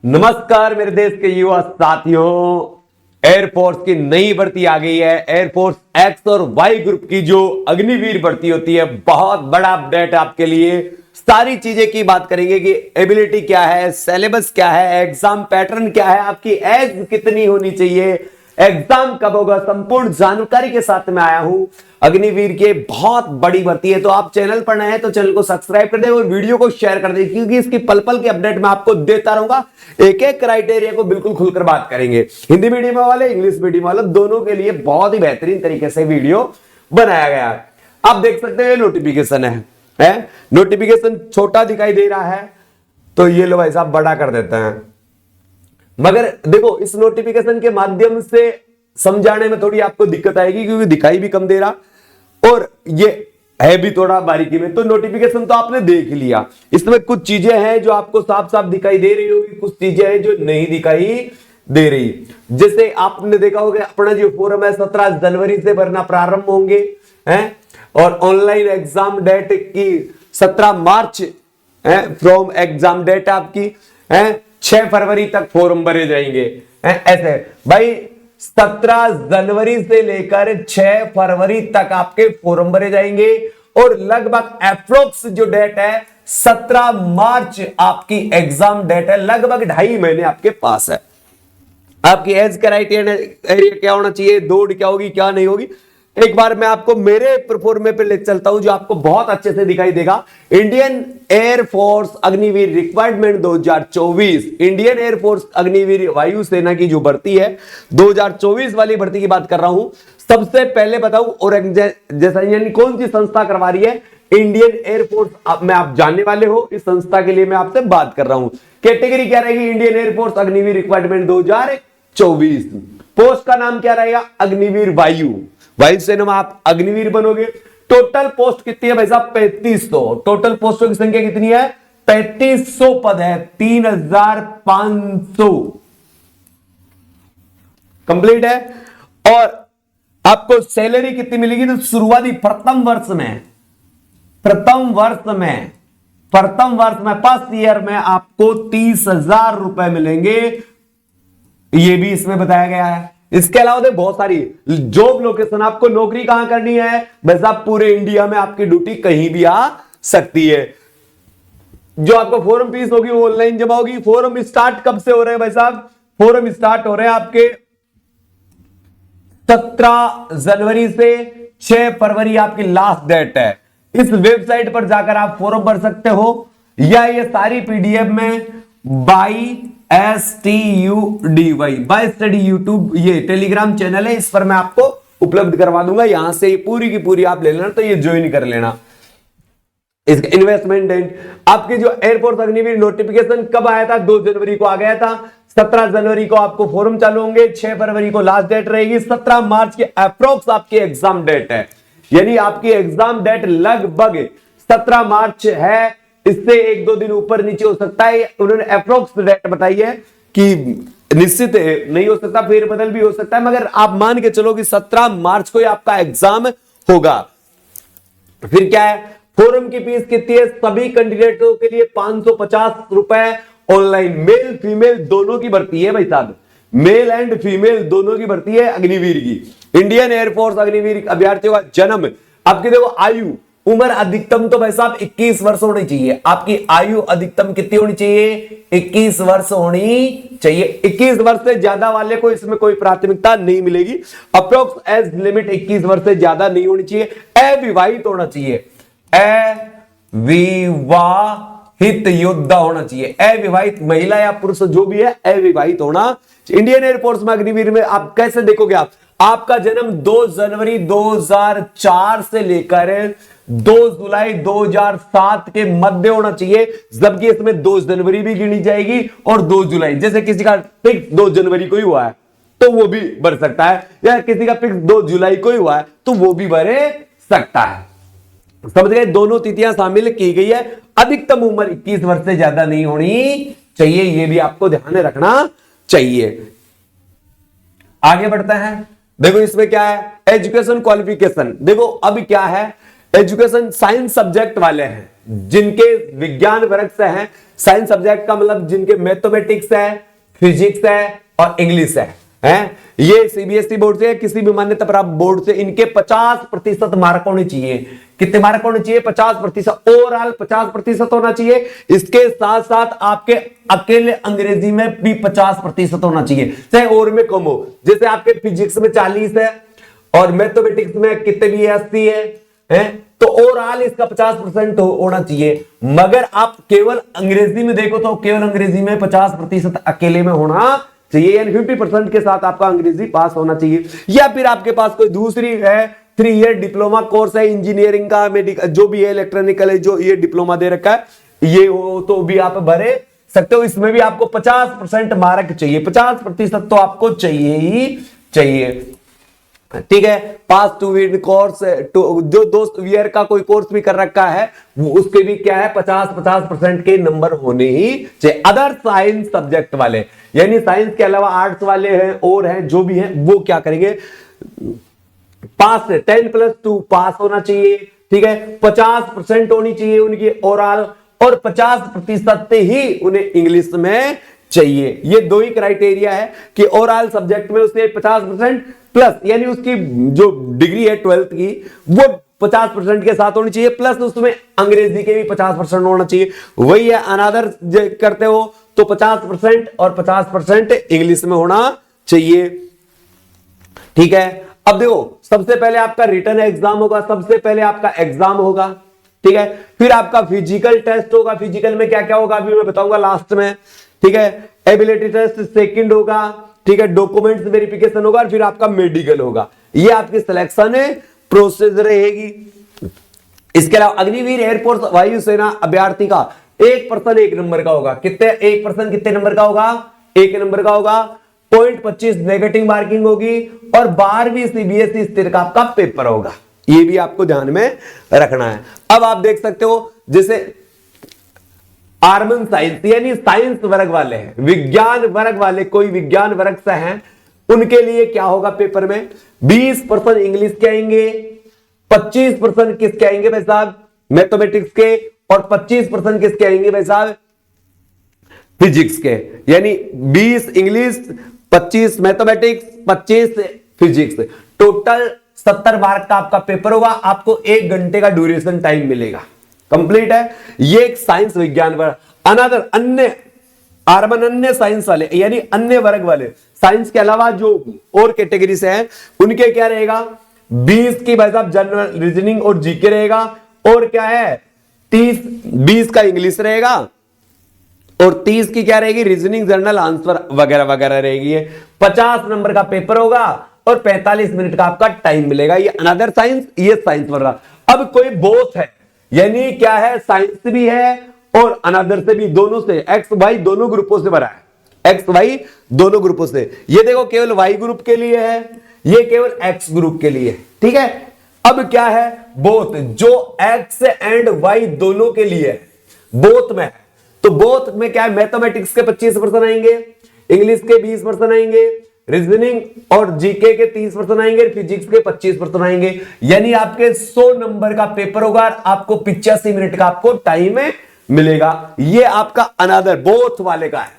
नमस्कार मेरे देश के युवा साथियों, एयरफोर्स की नई भर्ती आ गई है। एयरफोर्स एक्स और वाई ग्रुप की जो अग्निवीर भर्ती होती है, बहुत बड़ा अपडेट आपके लिए। सारी चीजें की बात करेंगे कि एबिलिटी क्या है, सिलेबस क्या है, एग्जाम पैटर्न क्या है, आपकी एज कितनी होनी चाहिए, एग्जाम कब होगा, संपूर्ण जानकारी के साथ में आया हूं। अग्निवीर के बहुत बड़ी भर्ती है, तो आप चैनल पर नए हैं तो चैनल को सब्सक्राइब कर दें और वीडियो को शेयर कर दें, क्योंकि इसकी पल पल की अपडेट मैं आपको देता रहूंगा। एक एक क्राइटेरिया को बिल्कुल खुलकर बात करेंगे। हिंदी मीडियम वाले, इंग्लिश मीडियम वाले, दोनों के लिए बहुत ही बेहतरीन तरीके से वीडियो बनाया गया है। आप देख सकते हैं नोटिफिकेशन है नोटिफिकेशन छोटा दिखाई दे रहा है, तो ये लो भाई साहब बड़ा कर देते हैं। मगर देखो, इस नोटिफिकेशन के माध्यम से समझाने में थोड़ी आपको दिक्कत आएगी, क्योंकि दिखाई भी कम दे रहा और ये है भी थोड़ा बारीकी में। तो नोटिफिकेशन तो आपने देख लिया, इसमें कुछ चीजें हैं जो आपको साफ साफ दिखाई दे रही होगी, कुछ चीजें हैं जो नहीं दिखाई दे रही। जैसे आपने देखा होगा, अपना जो फॉर्म है 17 जनवरी से भरना प्रारंभ होंगे हैं, और ऑनलाइन एग्जाम डेट की 17 मार्च है, फ्रॉम एग्जाम डेट आपकी है 6 फरवरी तक फॉर्म भरे जाएंगे। ऐसे भाई 17 जनवरी से लेकर 6 फरवरी तक आपके फॉर्म भरे जाएंगे, और लगभग अप्रोक्स जो डेट है 17 मार्च आपकी एग्जाम डेट है। लगभग 2.5 महीने आपके पास है। आपकी एज क्राइटेरिया क्या होना चाहिए, दौड़ क्या होगी, क्या नहीं होगी, एक बार मैं आपको मेरे परफॉर्मे पे ले चलता हूं, जो आपको बहुत अच्छे से दिखाई देगा। Indian air force Agniveer requirement 2024, Indian air force Agniveer वायुसेना की जो भर्ती है 2024 वाली भर्ती की बात कर रहा हूं। सबसे पहले बताऊं, और जैसा यानी कौन सी संस्था करवा रही है, इंडियन एयरफोर्स में आप जानने वाले हो। इस संस्था के लिए मैं आपसे बात कर रहा हूं। कैटेगरी क्या रहेगी, Indian air force Agniveer requirement 2024। Post का नाम क्या रहेगा, अग्निवीर वायुसेना में आप अग्निवीर बनोगे। टोटल पोस्ट कितनी है भाई साहब, 3500। टोटल पोस्टों की संख्या कितनी है, 3500 पद है, 3500 कंप्लीट है। और आपको सैलरी कितनी मिलेगी, तो शुरुआती प्रथम वर्ष में फर्स्ट ईयर में आपको 30,000 रुपए मिलेंगे, ये भी इसमें बताया गया है। इसके अलावा बहुत सारी जॉब लोकेशन, आपको नौकरी कहां करनी है भाई साहब, पूरे इंडिया में आपकी ड्यूटी कहीं भी आ सकती है। जो आपको फॉर्म फीस होगी वो ऑनलाइन जमा होगी। फॉर्म स्टार्ट कब से हो रहे हैं भाई साहब, फॉर्म स्टार्ट हो रहे हैं आपके 17 जनवरी से 6 फरवरी आपकी लास्ट डेट है। इस वेबसाइट पर जाकर आप फॉर्म भर सकते हो, या ये सारी पीडीएफ में बाई स्टडी यूट्यूब ये टेलीग्राम चैनल है, इस पर मैं आपको उपलब्ध करवा दूंगा। यहां से ये पूरी की पूरी आप ले लेना, तो ये ज्वाइन कर लेना। इसका इन्वेस्टमेंट आपकी जो एयरफोर्स अग्निवीर नोटिफिकेशन कब आया था, 2 जनवरी को आ गया था। 17 जनवरी को आपको फॉर्म चालू होंगे, 6 फरवरी को लास्ट डेट रहेगी, 17 मार्च के अप्रोक्स आपकी एग्जाम डेट है। यानी आपकी एग्जाम डेट लगभग 17 मार्च है, इससे 1-2 दिन ऊपर नीचे हो सकता है। उन्होंने अप्रोक्स डेट बताई है कि निश्चित नहीं हो सकता, फेर बदल भी हो सकता है, मगर आप मान के चलो कि 17 मार्च को ही आपका एग्जाम होगा। फिर क्या है, फॉर्म की फीस कितनी है, सभी कैंडिडेटों के लिए 550 रुपए ऑनलाइन। मेल फीमेल दोनों की भर्ती है भाई साहब, मेल एंड फीमेल दोनों की भर्ती है अग्निवीर की। इंडियन एयरफोर्स अग्निवीर अभ्यर्थियों का जन्म, आपकी देखो आयु, उम्र अधिकतम तो भाई साहब 21 वर्ष होनी चाहिए। आपकी आयु अधिकतम कितनी होनी चाहिए, 21 वर्ष होनी चाहिए। 21 वर्ष से ज्यादा वाले को इसमें कोई प्राथमिकता नहीं मिलेगी। अप्रोक्स एज लिमिट 21 वर्ष से ज्यादा नहीं होनी चाहिए। अविवाहित होना चाहिए, अविवाहित योद्धा होना चाहिए। अविवाहित महिला या पुरुष जो भी है, अविवाहित होना। इंडियन एयरफोर्स में अग्निवीर में आप कैसे देखोगे, आपका जन्म 2 जनवरी 2004 से लेकर 2 जुलाई 2007 के मध्य होना चाहिए, जबकि इसमें 2 जनवरी भी गिनी जाएगी और 2 जुलाई। जैसे किसी का फिक्स 2 जनवरी को ही हुआ है तो वो भी भर सकता है, या किसी का फिक्स 2 जुलाई को ही हुआ है तो वो भी भर सकता है। समझ गए, दोनों तिथियां शामिल की गई है। अधिकतम उम्र 21 वर्ष से ज्यादा नहीं होनी चाहिए, यह भी आपको ध्यान रखना चाहिए। आगे बढ़ते हैं। देखो इसमें क्या है, एजुकेशन क्वालिफिकेशन। देखो अब क्या है, एजुकेशन साइंस सब्जेक्ट वाले हैं, जिनके विज्ञान वर्ग से हैं, साइंस सब्जेक्ट का मतलब जिनके मैथमेटिक्स है, फिजिक्स है और इंग्लिश है, ये सीबीएसई बोर्ड से, किसी भी मान्यता प्राप्त बोर्ड से, इनके 50% मार्क होने चाहिए। कितने मार्क होने चाहिए? 50%। ओवरऑल 50% होना चाहिए। इसके साथ साथ आपके अकेले अंग्रेजी में भी 50% होना चाहिए, चाहे और में कम हो। जैसे आपके फिजिक्स में 40 है और मैथमेटिक्स में कितने भी 80 है, तो ओवरऑल इसका 50% होना चाहिए। मगर आप केवल अंग्रेजी में देखो तो केवल अंग्रेजी में 50% अकेले में होना चाहिए, यानी 50% के साथ आपका अंग्रेजी पास होना चाहिए। या फिर आपके पास कोई दूसरी है 3 ईयर डिप्लोमा कोर्स है इंजीनियरिंग का, मेडिकल जो भी है, इलेक्ट्रॉनिकल है, जो ये डिप्लोमा दे रखा है, ये हो तो भी आप भरे सकते हो। इसमें भी आपको 50% मार्क चाहिए, 50% तो आपको चाहिए ही चाहिए। ठीक है, पास 2 ईयर कोर्स, जो दोस्त ईयर का कोई कोर्स भी कर रखा है उसके भी क्या है 50% के नंबर होने ही चाहिए। अदर साइंस सब्जेक्ट वाले, यानी साइंस के अलावा आर्ट्स वाले हैं और हैं जो भी हैं, वो क्या करेंगे, पास 10+2 पास होना चाहिए। ठीक है, 50% होनी चाहिए उनकी ओवरऑल, और 50% ही उन्हें इंग्लिश में चाहिए। ये दो ही क्राइटेरिया है कि ओवरऑल सब्जेक्ट में उसने 50% प्लस, यानी उसकी जो डिग्री है 12th की वो 50% के साथ होनी चाहिए, प्लस उसमें अंग्रेजी के भी 50% होना चाहिए। वही है अनदर करते हो तो 50% और 50% इंग्लिश में होना चाहिए। ठीक है, अब देखो सबसे पहले आपका रिटन एग्जाम होगा, सबसे पहले आपका एग्जाम होगा। ठीक है, फिर आपका फिजिकल टेस्ट होगा। फिजिकल में क्या क्या होगा अभी मैं बताऊंगा लास्ट में। ठीक है, एबिलिटी टेस्ट सेकंड होगा। ठीक है, डॉक्यूमेंट्स वेरिफिकेशन होगा और फिर आपका मेडिकल होगा। ये आपकी सिलेक्शन प्रोसेस रहेगी। इसके अलावा अग्निवीर एयरफोर्स वायुसेना अभ्यर्थी का 1% 1 नंबर का होगा। कितने 1% कितने नंबर का होगा? 1 नंबर का होगा। 0.25 नेगेटिव मार्किंग होगी और 12वीं सीबीएसई स्थिर का आपका पेपर होगा। ये भी आपको ध्यान में रखना है। अब आप देख सकते हो जैसे आर्मन साइंस, यानी साइंस वर्ग वाले हैं, विज्ञान वर्ग वाले, कोई विज्ञान वर्ग से हैं, उनके लिए क्या होगा पेपर में? 20% इंग्लिश के आएंगे, 25% किसके आएंगे भाई साहब? मैथमेटिक्स के, और 25% किसके आएंगे भाई साहब? फिजिक्स के। यानी 20 English, 25 mathematics, 25 physics, total 70 mark का आपका पेपर होगा। आपको 1 घंटे का ड्यूरेशन टाइम मिलेगा। कंप्लीट है। ये एक साइंस विज्ञान वर्ग। अनदर अन्य आर्मन अन्य साइंस वाले, यानी अन्य वर्ग वाले, साइंस के अलावा जो और कैटेगरी से हैं उनके क्या रहेगा? 20 की भाई साहब जनरल रीजनिंग और जीके रहेगा, और क्या है 20 का इंग्लिश रहेगा, और 30 की क्या रहेगी? रीजनिंग, जनरल आंसर वगैरह वगैरह रहेगी। 50 नंबर का पेपर होगा और 45 मिनट का आपका टाइम मिलेगा। ये अनदर साइंस, ये साइंस वर्ग। अब कोई बोथ है, यानी क्या है, साइंस भी है और अनदर से भी, दोनों से, एक्स वाई दोनों ग्रुपों से भरा है, एक्स वाई दोनों ग्रुपों से। ये देखो केवल वाई ग्रुप के लिए है, ये केवल एक्स ग्रुप के लिए। ठीक है, अब क्या है बोथ, जो एक्स एंड वाई दोनों के लिए है, बोथ में है। तो बोथ में क्या है, मैथमेटिक्स के 25% आएंगे, इंग्लिश के 20% आएंगे, रीजनिंग और जीके के 30% आएंगे, फिजिक्स के 25% आएंगे। यानी आपके 100 नंबर का पेपर होगा, आपको 85 मिनट का आपको टाइम मिलेगा। ये आपका अनदर बोथ वाले का है,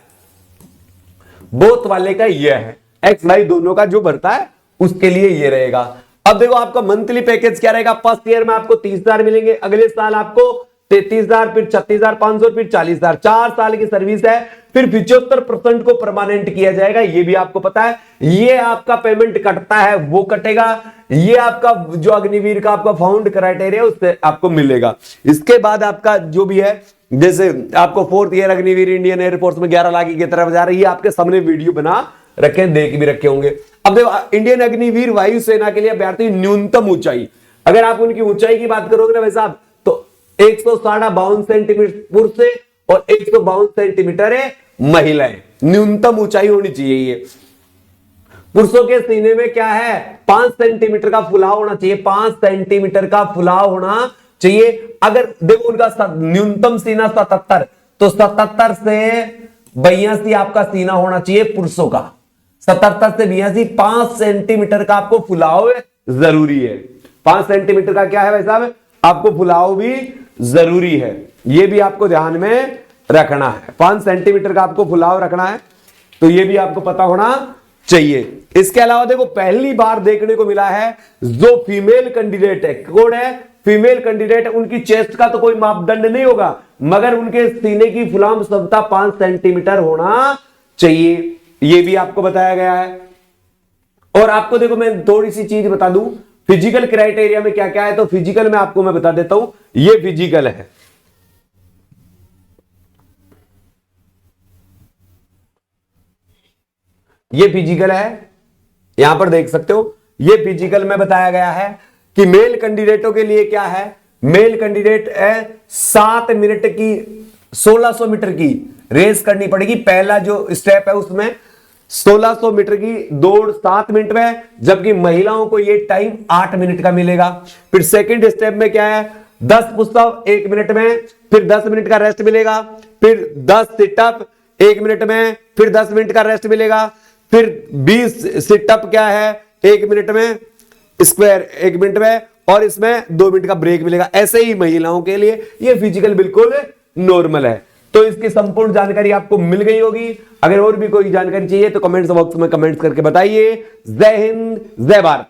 बोथ वाले का ये है, एक्स वाई दोनों का जो भरता है उसके लिए ये रहेगा। अब देखो आपका मंथली पैकेज क्या रहेगा। फर्स्ट ईयर में आपको 30,000 मिलेंगे, अगले साल आपको 33,000, फिर 36,500, फिर 40,000। 4 साल की सर्विस है, फिर 75% को परमानेंट किया जाएगा, ये भी आपको पता है। ये आपका पेमेंट कटता है वो कटेगा, ये आपका जो अग्निवीर का आपका फाउंड क्राइटेरिया उससे आपको मिलेगा। इसके बाद आपका जो भी है, जैसे आपको 4th year Agniveer Indian air force में 11 लाख की तरफ जा रही है, आपके सामने वीडियो बना रखे, देख भी रखे होंगे। अब देखो इंडियन अग्निवीर वायुसेना के लिए अभ्यर्थी न्यूनतम ऊंचाई, अगर आप उनकी ऊंचाई की बात करोगे ना भाई साहब, तो 152 सेंटीमीटर पुरुष से और 152 सेंटीमीटर है महिलाएं, न्यूनतम ऊंचाई होनी चाहिए। ये पुरुषों के सीने में क्या है, 5 सेंटीमीटर का फुलाव होना चाहिए, 5 सेंटीमीटर का फुलाव होना चाहिए। अगर देखो उनका न्यूनतम सीना 77, तो 77 से 82 आपका सीना होना चाहिए पुरुषों का, 77 से 82, 5 सेंटीमीटर का आपको फुलाव जरूरी है। 5 सेंटीमीटर का क्या है भाई साहब, आपको फुलाव भी जरूरी है, ये भी आपको ध्यान में रखना है। 5 सेंटीमीटर का आपको फुलाव रखना है, तो ये भी आपको पता होना चाहिए। इसके अलावा देखो पहली बार देखने को मिला है जो फीमेल कैंडिडेट है, कौन है? फीमेल कैंडिडेट, उनकी चेस्ट का तो कोई मापदंड नहीं होगा, मगर उनके सीने की फुलाव क्षमता 5 सेंटीमीटर होना चाहिए, ये भी आपको बताया गया है। और आपको देखो मैं थोड़ी सी चीज बता दूं, फिजिकल क्राइटेरिया में क्या क्या है, तो फिजिकल में आपको मैं बता देता हूं, ये फिजिकल है, ये फिजिकल है, यहां पर देख सकते हो, ये फिजिकल में बताया गया है कि मेल कैंडिडेटों के लिए क्या है, मेल कैंडिडेट है 7 मिनट की 1600 मीटर की रेस करनी पड़ेगी। पहला जो स्टेप है उसमें 1600 मीटर की दौड़ 7 मिनट में, जबकि महिलाओं को ये टाइम 8 मिनट का मिलेगा। फिर सेकंड स्टेप में क्या है, 10 पुशअप 1 मिनट में, फिर 10 मिनट का रेस्ट मिलेगा, फिर 10 सिटअप 1 मिनट में, फिर 10 मिनट का रेस्ट मिलेगा, फिर 20 सिटअप क्या है 1 मिनट में, स्क्वायर 1 मिनट में, और इसमें 2 मिनट का ब्रेक मिलेगा। ऐसे ही महिलाओं के लिए ये फिजिकल बिल्कुल नॉर्मल है। तो इसकी संपूर्ण जानकारी आपको मिल गई होगी। अगर और भी कोई जानकारी चाहिए तो कमेंट्स बॉक्स में कमेंट्स करके बताइए। जय हिंद, जय भारत।